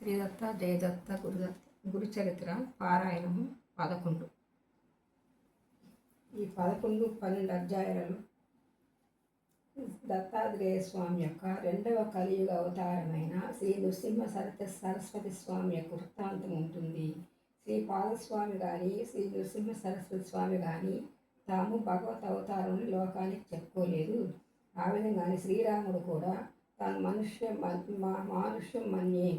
శ్రీదత్త జయదత్త గురుచరిత్ర పారాయణము 11. ఈ 12 అధ్యాయాలలో దత్తాత్రేయ స్వామి యొక్క రెండవ కలియుగ అవతారమైన శ్రీ నృసింహ సరస్వతి స్వామి యొక్క వృత్తాంతం ఉంటుంది. శ్రీ పాదస్వామి కానీ శ్రీ నృసింహ సరస్వతి స్వామి కానీ తాము భగవత్ అవతారం లోకానికి చెప్పుకోలేదు. ఆ విధంగానే శ్రీరాముడు కూడా తాను మానుష్యం మన్యే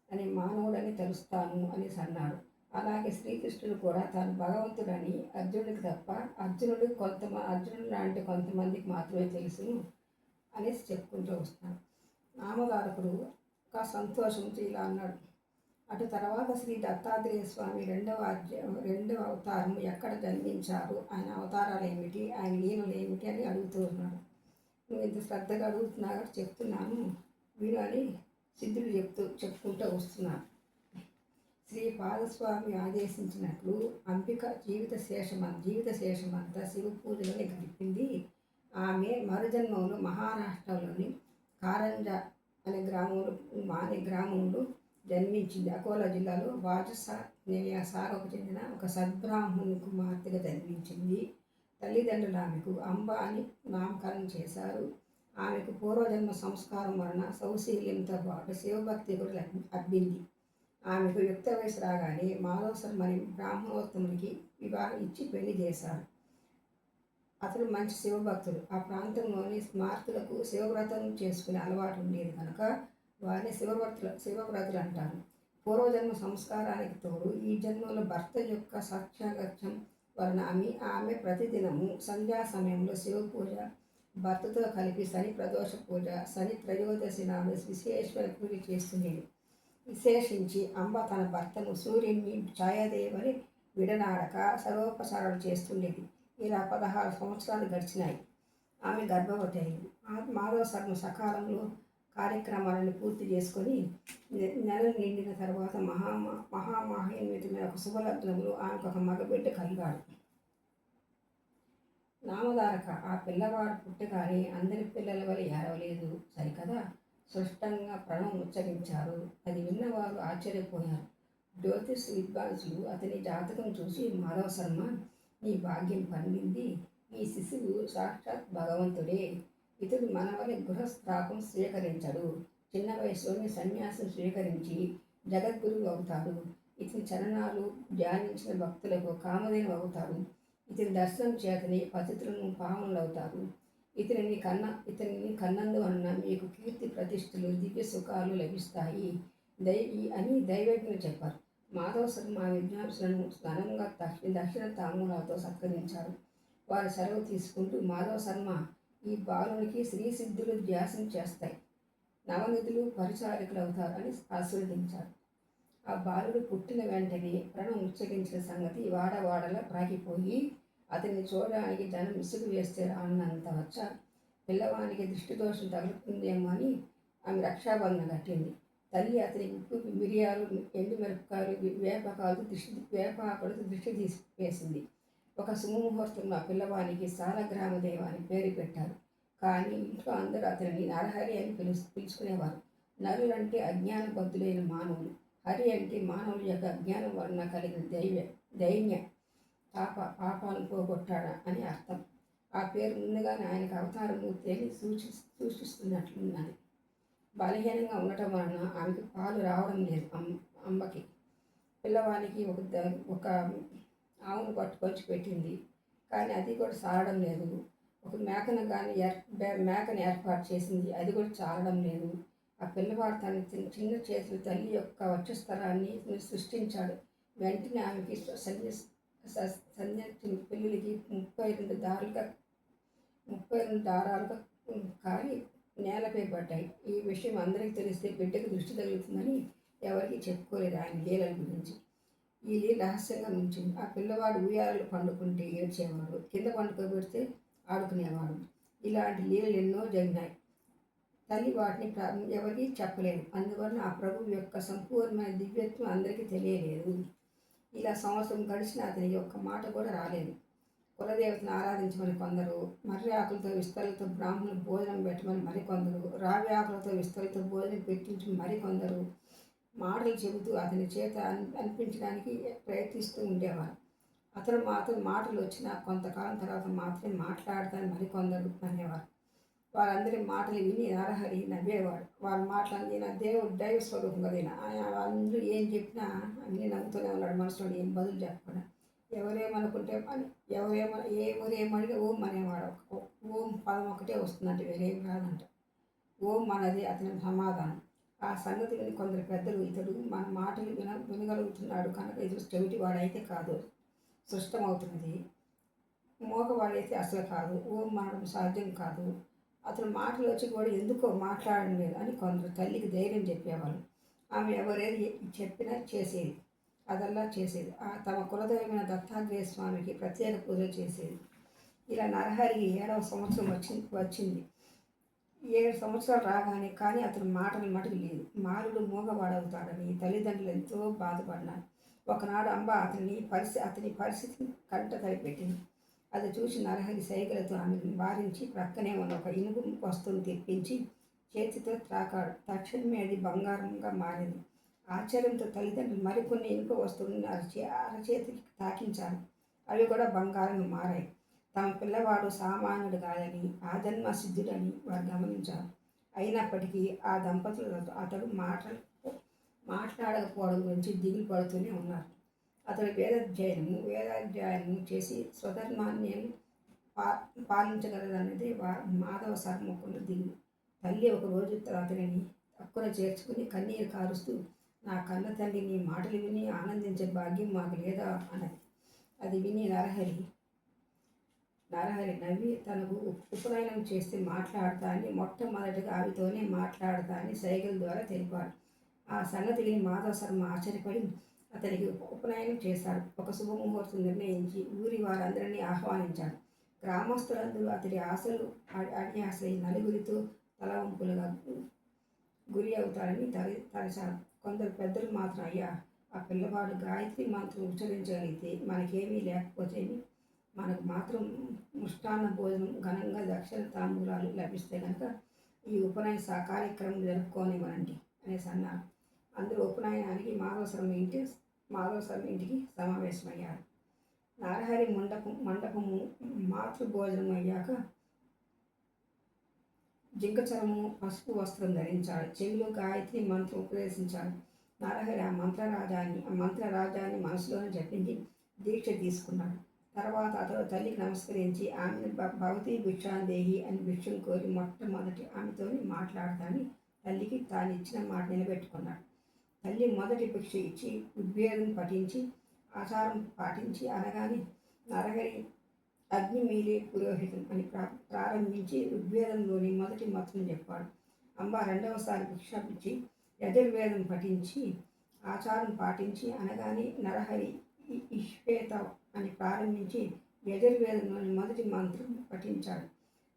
అని మానవుడని తెలుస్తాను అనేసి అన్నాడు. అలాగే శ్రీకృష్ణుడు కూడా తాను భగవంతుడని అర్జునుడికి తప్ప అర్జునుడు లాంటి కొంతమందికి మాత్రమే తెలుసును అనేసి చెప్పుకుంటూ వస్తున్నాడు. నామధారకుడు ఒక సంతోషంతో ఇలా అన్నాడు. అటు తర్వాత శ్రీ దత్తాత్రేయ స్వామి రెండవ అవతారం ఎక్కడ జన్మించారు, ఆయన అవతారాలు ఏమిటి, ఆయన లీలలు ఏమిటి అని అడుగుతూ ఉన్నాడు. నువ్వు ఇంత శ్రద్ధగా అడుగుతున్నా కాబట్టి చెప్తున్నాను వీడు అని సిద్ధుడు చెప్పుకుంటూ వస్తున్నారు. శ్రీ పాదస్వామి ఆదేశించినట్లు అంబిక జీవిత శేషమంతా శివ పూజలోనే గడిపింది. ఆమె మరుజన్మంలో మహారాష్ట్రలోని కారంజ అనే గ్రామంలో జన్మించింది. అకోలా జిల్లాలో శాఖకు చెందిన ఒక సద్బ్రాహ్మణుని కుమార్తెగా జన్మించింది. తల్లిదండ్రులు ఆమెకు అంబ అని నామకరణం చేశారు. ఆమెకు పూర్వజన్మ సంస్కారం వలన సౌశీల్యంతో పాటు శివభక్తి కూడా అబ్బింది. ఆమెకు యుక్త వయసు రాగానే మాధవశర్మని బ్రాహ్మణోత్తమునికి వివాహం ఇచ్చి పెళ్లి చేశారు. అతడు మంచి శివభక్తుడు. ఆ ప్రాంతంలోని స్మార్తులకు శివవ్రతం చేసుకునే అలవాటు ఉండేది కనుక వారిని శివవ్రతులు అంటారు. పూర్వజన్మ సంస్కారానికి తోడు ఈ జన్మలో భర్త యొక్క సాక్షాగత్యం వలన ఆమె ప్రతిదినము సంధ్యా సమయంలో శివ పూజ, భర్తతో కలిపి శని ప్రదోష పూజ, శని త్రయోదశి నాడు విశేషమైన పూజ చేస్తుండేది. విశేషించి అంబ తన భర్తను సూర్యుని ఛాయాదేవని విడనాడక సర్వోపచారాలు చేస్తుండేది. ఇలా 16 సంవత్సరాలు గడిచినాయి. ఆమె గర్భవతి అయింది. మాధవ శర్మ సకాలంలో కార్యక్రమాలను పూర్తి చేసుకొని నెలలు నిండిన తర్వాత మహామహిన్వితమైన ఒక శుభలగ్నంలో ఆమెకు ఒక మగబిడ్డ కలిగాడు. నామధారక ఆ పిల్లవాడు పుట్టగానే అందరి పిల్లల వల్ల ఏడవలేదు సరికదా, స్పష్టంగా ప్రణవం ఉచ్చరించారు. అది విన్నవారు ఆశ్చర్యపోయారు. జ్యోతిష్ విద్వాంసులు అతని జాతకం చూసి, మాధవ శర్మ, నీ భాగ్యం పండింది. ఈ శిశువు సాక్షాత్ భగవంతుడే. ఇతడు మన వల్ల గృహస్థాపం స్వీకరించడు. చిన్న వయసులోనే సన్యాసం స్వీకరించి జగద్గురువు అవుతాడు. ఇతని చరణాలు ధ్యానించిన భక్తులకు కామధేను అవుతాడు. ఇతని దర్శనం చేతని పతితులను పావనులు అవుతారు. ఇతనిని కన్నందువలన మీకు కీర్తి ప్రతిష్టలు దివ్య సుఖాలు లభిస్తాయి అని దైవజ్ఞులు చెప్పారు. మాధవ శర్మ విద్వాంసులను ఘనంగా దక్షిణ తాంబూలాలతో సత్కరించారు. వారు సెలవు తీసుకుంటూ, మాధవ శర్మ, ఈ బాలునికి శ్రీ సిద్ధులు ధ్యాసం చేస్తాయి, నవనిధులు పరిచారకులు అవుతారు అని ఆశీర్వదించారు. ఆ బాలుడు పుట్టిన వెంటనే ప్రణం ఉచ్చరించిన సంగతి వాడవాడలా ప్రాగిపోయి అతన్ని చూడడానికి జనం విసుగు వేస్తే రానంత వచ్చా. పిల్లవానికి దృష్టి దోషం తగులుతుందేమో అని ఆమె రక్షాబంధన కట్టింది. తల్లి అతని ఉప్పు, మిరియాలు, ఎండు మిరపకాయలు, వేపాకులతో దృష్టి తీసివేసింది. ఒక శుభముహూర్తంలో ఆ పిల్లవానికి సాలగ్రామదేవ అని పేరు పెట్టారు. కానీ ఇంట్లో అందరూ అతనిని నరహరి అని పిలుచుకునేవారు. నరులు అంటే అజ్ఞాన బద్ధులైన మానవులు, హరి అంటే మానవుల యొక్క అజ్ఞానం వలన కలిగిన దైన్య పాపాలను పోగొట్టాడా అని అర్థం. ఆ పేరు ముందుగానే ఆయనకు అవతారమూర్తి అని సూచిస్తున్నట్లున్నది. బలహీనంగా ఉండటం వలన ఆమెకు పాలు రావడం లేదు. అమ్మకి పిల్లవానికి ఒక ఆవును పట్టుకొచ్చి పెట్టింది, కానీ అది కూడా చాలడం లేదు. ఒక మేకను ఏర్పాటు చేసింది, అది కూడా చాలడం లేదు. ఆ పిల్లవాడు తన చిన్న చేతులు తల్లి యొక్క వక్షస్థలాన్ని సృష్టించాడు. వెంటనే ఆమెకి సన్యాసి పిల్లలకి 32 దారాలుగా కాలి నేలపై పడ్డాయి. ఈ విషయం అందరికీ తెలిస్తే బిడ్డకు దృష్టి తగులుతుందని ఎవరికి చెప్పుకోలేదు ఆయన లీలల గురించి. ఈ లీల రహస్యంగా ఉంచింది. ఆ పిల్లవాడు ఉయ్యాలలు పండుకుంటే ఏడ్చేవాడు, కింద పండుకోబెడితే ఆడుకునేవాడు. ఇలాంటి లీలలు ఎన్నో జరిగినాయి. తల్లి వాటిని ఎవరికి చెప్పలేదు. అందువలన ఆ ప్రభువు యొక్క సంపూర్ణమైన దివ్యత్వం అందరికీ తెలియలేదు. ఇలా సంవత్సరం గడిచిన అతనికి ఒక్క మాట కూడా రాలేదు. కులదేవతను ఆరాధించమని కొందరు, మర్రి ఆకులతో విస్తలతో బ్రాహ్మణులు భోజనం పెట్టమని మరికొందరు, రావి ఆకులతో విస్తలతో భోజనం పెట్టించమని మరికొందరు, మాటలు చెబుతూ అతని చేత అనిపించడానికి ప్రయత్నిస్తూ ఉండేవారు. అతను మాత్రం మాటలు వచ్చిన కొంతకాలం తర్వాత మాత్రమే మాట్లాడతానని మరికొందరు అనేవారు. వారందరి మాటలు విని నరహరి నవ్వేవాడు. వారి మాటలన్నీ నా దేవుడు దైవ స్వరూపం కదైనా ఆయన అందరూ ఏం చెప్పినా అన్నీ నవ్వుతూనే ఉన్నాడు మనసులో, ఏం బదులు చెప్పకుండా. ఎవరేమనుకుంటే అని ఎవరేమడిగా ఓం అనేవాడు. ఓం పదం ఒకటే వస్తుందంటే వేరేం రాదంట. ఓం అన్నది అతని సమాధానం. ఆ సంగతి విని కొందరు పెద్దలు ఇతడు మన మాటలు వినగలుగుతున్నాడు కనుక ఇతడు చెవిటివాడైతే కాదు, సృష్టమవుతున్నది, మోగవాడైతే అసలు కాదు, ఓం అనడం సాధ్యం కాదు, అతను మాటలు వచ్చి కూడా ఎందుకో మాట్లాడడం లేదు అని కొందరు తల్లికి ధైర్యం చెప్పేవాళ్ళు. ఆమె ఎవరేది చెప్పినా చేసేది, అదల్లా చేసేది. తమ కులదైవమైన దత్తాత్రేయ స్వామికి ప్రత్యేక పూజలు చేసేది. ఇలా నరహరికి 7వ సంవత్సరం వచ్చింది. 7 సంవత్సరాలు రాగానే కానీ అతని మాటలు మటుకు లేదు. మారుడు మూగవాడవుతాడని తల్లిదండ్రులు ఎంతో బాధపడినారు. ఒకనాడు అంబ అతని పరిస్థితిని కంట తడిపెట్టింది. అది చూసి నరహరి సైగలతో ఆమెను వారించి ప్రక్కనే ఉన్న ఒక ఇనుగు వస్తువును తెప్పించి చేతితో త్రాకాడు. తక్షణమే అది బంగారంగా మారింది. ఆశ్చర్యంతో తల్లిదండ్రులు మరికొన్ని ఇనుప వస్తువులను అరచేతికి తాకించారు. అవి కూడా బంగారంగా మారాయి. తమ పిల్లవాడు సామాన్యుడు కాదని, ఆజన్మ సిద్ధుడని వారు గమనించారు. అయినప్పటికీ ఆ దంపతులతో అతడు మాట్లాడకపోవడం గురించి దిగులు పడుతూనే ఉన్నారు. అతడు వేదాధ్యయనము చేసి స్వధర్మాన్ని పాలించగలదన్నది మాధవ శర్మకున్న దిగులు. తల్లి ఒకరోజు అతనిని తక్కువ చేర్చుకుని కన్నీరు కారుస్తూ, నా కన్న తల్లి నీ మాటలు విని ఆనందించే భాగ్యం మాకు లేదా అన్నది. అది విని నరహరి నవ్వి తనకు ఉపనయనం చేస్తే మాట్లాడతా అని మొట్టమొదటిగా ఆమెతోనే మాట్లాడతా అని సైగల ద్వారా తెలిపాడు. ఆ సంగతి విని మాధవ శర్మ ఆశ్చర్యపడి అతనికి ఉపనయనం చేశాడు. ఒక శుభముహూర్తం నిర్ణయించి ఊరి వారందరినీ ఆహ్వానించాడు. గ్రామస్తులందరూ అతడి ఆశలు అడియాసై నలుగురితో తలవంపులుగా గురి అవుతాడని తలచారు. కొందరు పెద్దలు మాత్రం, అయ్యా, ఆ పిల్లవాడు గాయత్రి మంత్రం ఉచ్చరించగలిగితే మనకేమీ లేకపోతేమి, మనకు మాత్రం ముష్టాన్న భోజనం, ఘనంగా దక్షిణ తాంబూలాలు లభిస్తే కనుక ఈ ఉపనయన కార్యక్రమం జరుపుకోనివ్వండి అనేసి అన్నారు. అందరూ ఉపనయనానికి మాధవ శర్మ ఇంటికి సమావేశమయ్యారు. నరహరి మండపము మాతృభోజనం అయ్యాక జింకచరము పసుపు వస్త్రం ధరించాడు. చెవిలో గాయత్రి మంత్రం ఉపదేశించాడు. నరహరి ఆ మంత్రరాజాన్ని మనసులోనే జపించి దీక్ష తీసుకున్నాడు. తర్వాత అతడు తల్లికి నమస్కరించి ఆమెను భవతి భిక్షాందేహి అని భిక్షను కోరి మొట్టమొదటి ఆమెతోని మాట్లాడతానని తల్లికి తాను ఇచ్చిన మాట నిలబెట్టుకున్నాడు. తల్లి మొదటి భిక్ష ఇచ్చి ఉద్వేదం పఠించి ఆచారం పాటించి అనగానే నరహరి అగ్నిమీలే పురోహితం అని ప్రారంభించి ఋగ్వేదంలోని మొదటి మంత్రం చెప్పాడు. అంబ రెండవసారి భిక్ష ఇచ్చి యజుర్వేదం పఠించి ఆచారం పాటించి అనగానే నరహరి ఇష్పేత అని ప్రారంభించి యజుర్వేదంలోని మొదటి మంత్రం పఠించాడు.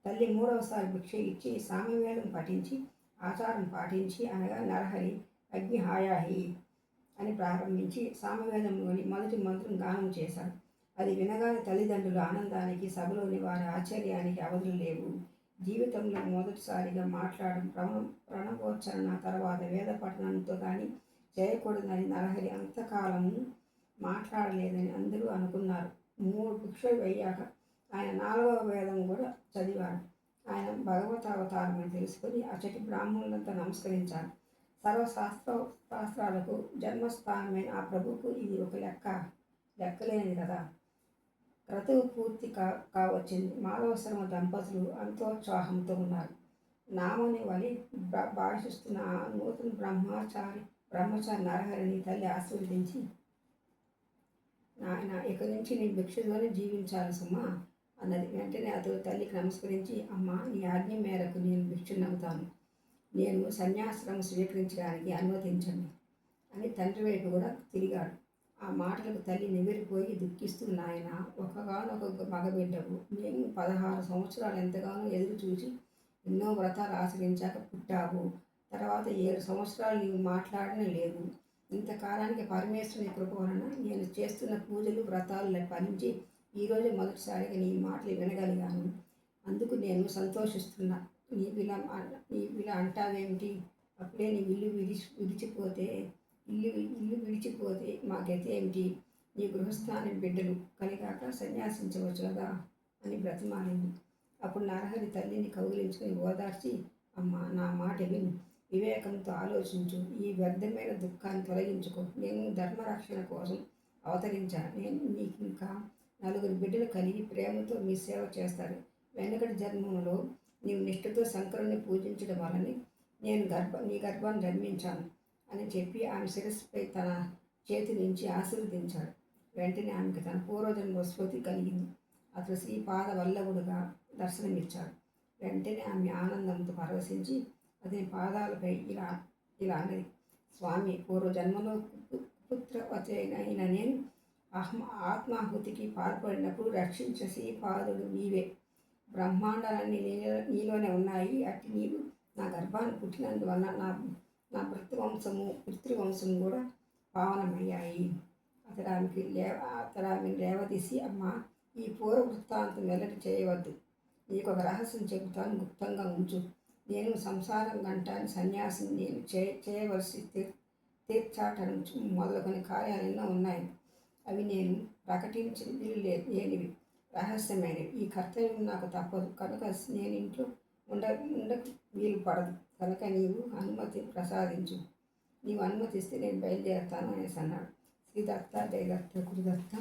తల్లి మూడవసారి భిక్ష ఇచ్చి సామవేదం పఠించి ఆచారం పాటించి అనగా నరహరి అగ్నిహాయాహి అని ప్రారంభించి సామవేదంలోని మొదటి మంత్రం గానం చేశాడు. అది వినగానే తల్లిదండ్రుల ఆనందానికి, సభలోని వారి ఆశ్చర్యానికి అవధులు లేవు. జీవితంలో మొదటిసారిగా మాట్లాడడం ప్రణవోచ్చరణ తర్వాత వేద పఠనంతో కానీ చేయకూడదని నరహరి అంతకాలము మాట్లాడలేదని అందరూ అనుకున్నారు. 3 భిక్షలు అయ్యాక ఆయన 4వ వేదం కూడా చదివాడు. ఆయన భగవతావతారమని తెలుసుకొని అచ్చటి బ్రాహ్మణులంతా నమస్కరించారు. శాస్త్రాలకు జన్మస్థానమైన ఆ ప్రభువుకు ఇది ఒక లెక్కలేనిది కదా. క్రతువు పూర్తి కావచ్చింది. మాధవ శర్మ దంపతులు అంతోత్సాహంతో ఉన్నారు. నామని వలి భాషిస్తున్న ఆ నూతన బ్రహ్మచారి నరహరిని తల్లి ఆశీర్వదించి, నాయన ఇక నుంచి నీ భిక్షతోనే జీవించాలి సుమా అన్నది. వెంటనే అతడు తల్లికి నమస్కరించి, అమ్మ, నీ ఆజ్ఞ మేరకు నేను భిక్షునవుతాను. నేను సన్యాశ్రమం స్వీకరించడానికి అనుమతించండి అని తండ్రి వైపు కూడా తిరిగాడు. ఆ మాటలకు తల్లి నివ్వెరపోయి దుఃఖిస్తూ, నాయన, ఒకగానొక మగబిడ్డవు. నేను 16 సంవత్సరాలు ఎంతగానో ఎదురు చూసి ఎన్నో వ్రతాలు ఆచరించాక పుట్టావు. తర్వాత 7 సంవత్సరాలు నీవు మాట్లాడనే లేదు. ఇంతకాలానికి పరమేశ్వరుని కృప వలన నేను చేస్తున్న పూజలు వ్రతాలు ఫలించి ఈరోజు మొదటిసారిగా నీ మాటలు వినగలిగాను. అందుకు నేను సంతోషిస్తున్నా. నీవిలా అంటావేమిటి? అప్పుడే నీ ఇల్లు విడిచిపోతే ఇల్లు విడిచిపోతే మా గతి ఏమిటి? నీ గృహస్థానం బిడ్డలు కలిగాక సన్యాసించవచ్చు కదా అని బ్రతిమాలింది. అప్పుడు నరహరి తల్లిని కౌగిలించుకొని ఓదార్చి, అమ్మ, నా మాట విను, వివేకంతో ఆలోచించు, ఈ వ్యర్థమైన దుఃఖాన్ని తొలగించుకో. నేను ధర్మరక్షణ కోసం అవతరించాను. నేను నీకు ఇంకా 4 బిడ్డలు కలిగి ప్రేమతో మీ సేవ చేస్తారు. వెనకటి జన్మంలో నీవు నిష్ఠతో శంకరుని పూజించడం వలని నేను నీ గర్భాన్ని జన్మించాను అని చెప్పి ఆమె శిరస్సుపై తన చేతి నుంచి ఆశీర్వదించాడు. వెంటనే ఆమెకు తన పూర్వజన్మ స్మృతి కలిగింది. అతడు శ్రీపాద వల్లభుడుగా దర్శనమిచ్చాడు. వెంటనే ఆమె ఆనందంతో పరవశించి అతని పాదాలపై ఇలా అన్నది, స్వామి, పూర్వజన్మలో పుత్రవచైన నేను ఆత్మాహుతికి పాల్పడినప్పుడు రక్షించే శ్రీపాదుడు నీవే. బ్రహ్మాండాలన్నీ నీలోనే ఉన్నాయి. అట్టి నీవు నా గర్భాన్ని పుట్టినందువల్ల నా పితృవంశము కూడా పావనమయ్యాయి. అతడు ఆమెను లేవదీసి, అమ్మ, ఈ పూర్వ వృత్తాంతం వెల్లడి చేయవద్దు. నీకు ఒక రహస్యం చెబుతాను, గుప్తంగా ఉంచు. నేను సంసారం గంటాన్ని సన్యాసిని. నేను చేయవలసి తీర్చాటం మొదలుకొని కార్యాలు ఎన్నో ఉన్నాయి. అవి నేను ప్రకటించిన వీలు లేనివి, రహస్యమైనవి. ఈ కర్తవ్యం నాకు తప్పదు కనుక నేను ఇంట్లో ఉండ వీలు పడదు. కనుక నీవు అనుమతి ప్రసాదించు. నీవు అనుమతిస్తే నేను బయలుదేరుతాను అనేసి అన్నాడు. శ్రీ దత్త, జయ దత్త, గురుదత్త.